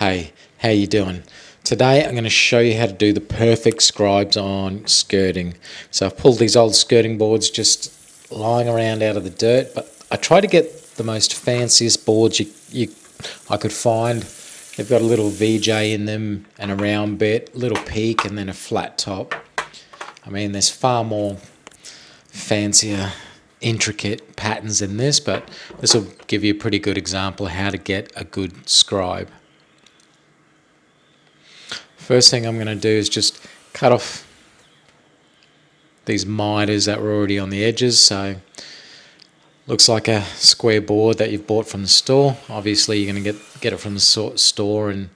Hey, how you doing? Today I'm going to show you how to do the perfect scribes on skirting. So I've pulled these old skirting boards just lying around out of the dirt, but I try to get the most fanciest boards I could find. They've got a little VJ in them and a round bit, little peak and then a flat top. I mean, there's far more fancier, intricate patterns in this, but this will give you a pretty good example of how to get a good scribe. First thing I'm going to do is just cut off these miters that were already on the edges. So looks like a square board that you've bought from the store. Obviously you're going to get it from the store in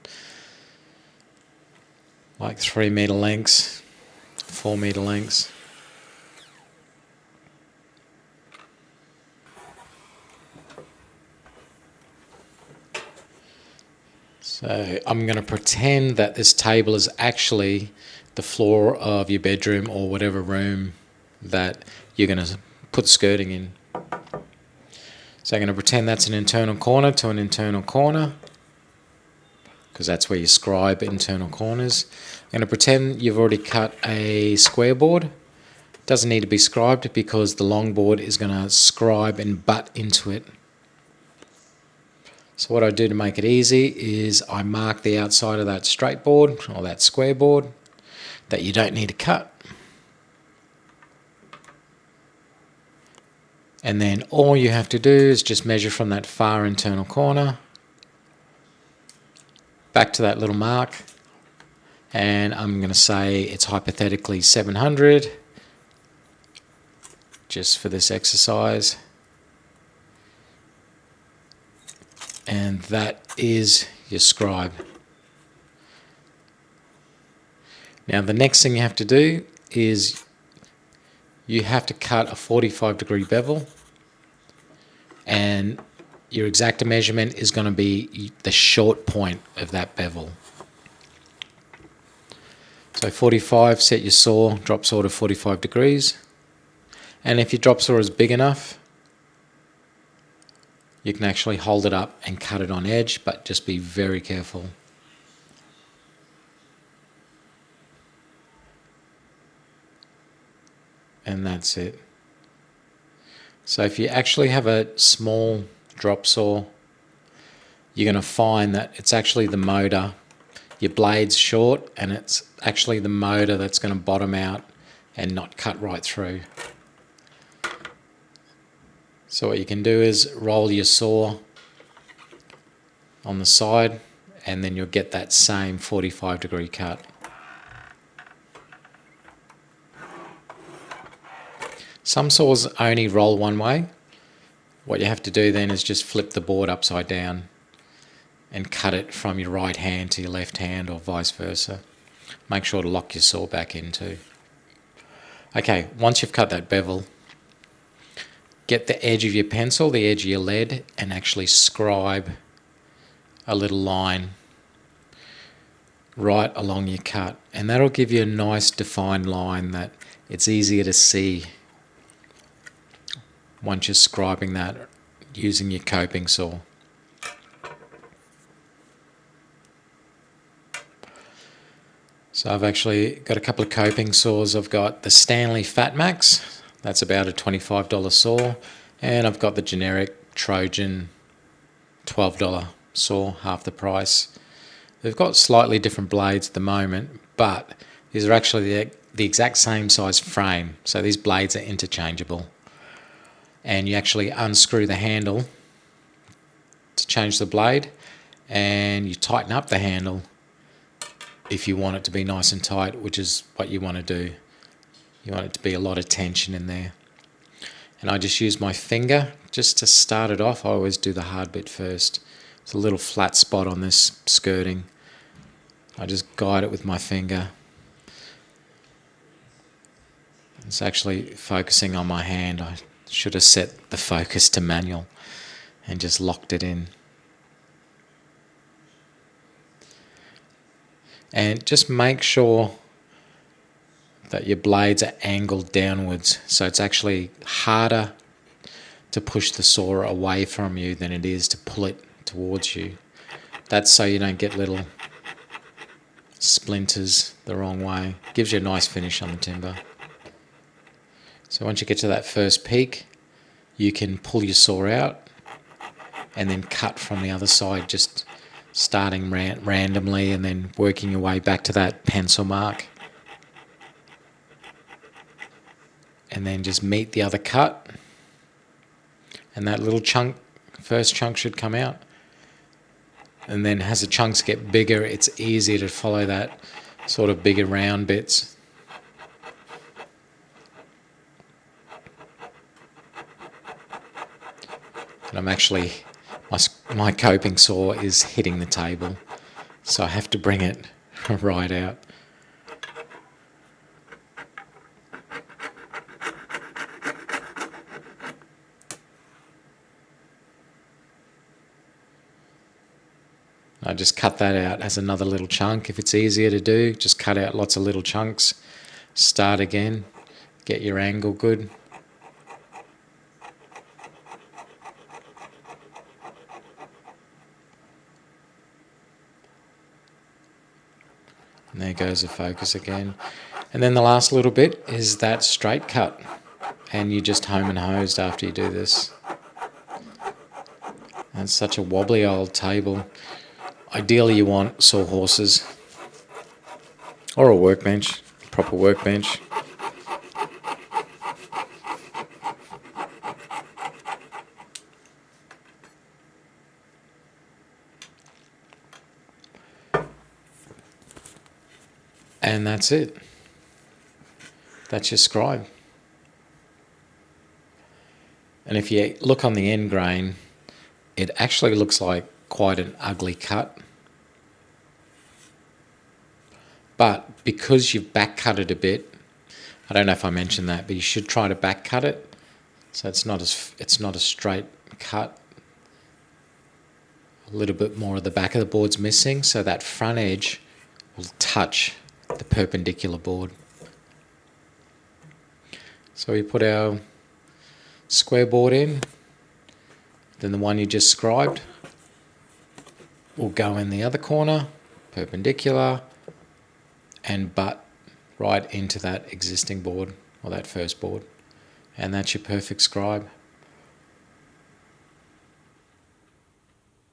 like 3 meter lengths, 4 meter lengths. So I'm going to pretend that this table is actually the floor of your bedroom or whatever room that you're going to put skirting in. So I'm going to pretend that's an internal corner to an internal corner, because that's where you scribe internal corners. I'm going to pretend you've already cut a square board. It doesn't need to be scribed because the long board is going to scribe and butt into it. So what I do to make it easy is I mark the outside of that straight board or that square board that you don't need to cut. And then all you have to do is just measure from that far internal corner back to that little mark. And I'm going to say it's hypothetically 700 just for this exercise. And that is your scribe. Now the next thing you have to do is you have to cut a 45-degree bevel, and your exact measurement is going to be the short point of that bevel. So 45, set your saw, drop saw to 45 degrees, and if your drop saw is big enough, you can actually hold it up and cut it on edge, but just be very careful. And that's it. So if you actually have a small drop saw, you're going to find that it's actually the motor. Your blade's short and it's actually the motor that's going to bottom out and not cut right through. So what you can do is roll your saw on the side and then you'll get that same 45-degree cut. Some saws only roll one way. What you have to do then is just flip the board upside down and cut it from your right hand to your left hand or vice versa. Make sure to lock your saw back in too. Okay, once you've cut that bevel, get the edge of your pencil, the edge of your lead, and actually scribe a little line right along your cut. And that'll give you a nice defined line that it's easier to see once you're scribing that using your coping saw. So I've actually got a couple of coping saws. I've got the Stanley Fat Max, that's about a $25 saw, and I've got the generic Trojan $12 saw, half the price. They've got slightly different blades at the moment, but these are actually the exact same size frame, so these blades are interchangeable. And you actually unscrew the handle to change the blade, and you tighten up the handle if you want it to be nice and tight, which is what you want to do. You want it to be a lot of tension in there. And I just use my finger just to start it off. I always do the hard bit first. It's a little flat spot on this skirting. I just guide it with my finger. It's actually focusing on my hand. I should have set the focus to manual and just locked it in. And just make sure that your blades are angled downwards, so it's actually harder to push the saw away from you than it is to pull it towards you. That's so you don't get little splinters the wrong way. Gives you a nice finish on the timber. So once you get to that first peak, you can pull your saw out and then cut from the other side, just starting randomly and then working your way back to that pencil mark. And then just meet the other cut. And that little chunk, first chunk should come out. And then as the chunks get bigger, it's easier to follow that sort of bigger round bits. And I'm actually, my coping saw is hitting the table, so I have to bring it right out. I just cut that out as another little chunk. If it's easier to do, just cut out lots of little chunks. Start again. Get your angle good. And there goes the focus again. And then the last little bit is that straight cut. And you just home and hosed after you do this. And it's such a wobbly old table. Ideally you want sawhorses or a workbench, proper workbench. And that's it. That's your scribe. And if you look on the end grain, it actually looks like quite an ugly cut. But because you've back cut it a bit, I don't know if I mentioned that, but you should try to back cut it so it's not a straight cut. A little bit more of the back of the board's missing, so that front edge will touch the perpendicular board. So we put our square board in, then the one you just scribed will go in the other corner, perpendicular, and butt right into that existing board or that first board. And that's your perfect scribe.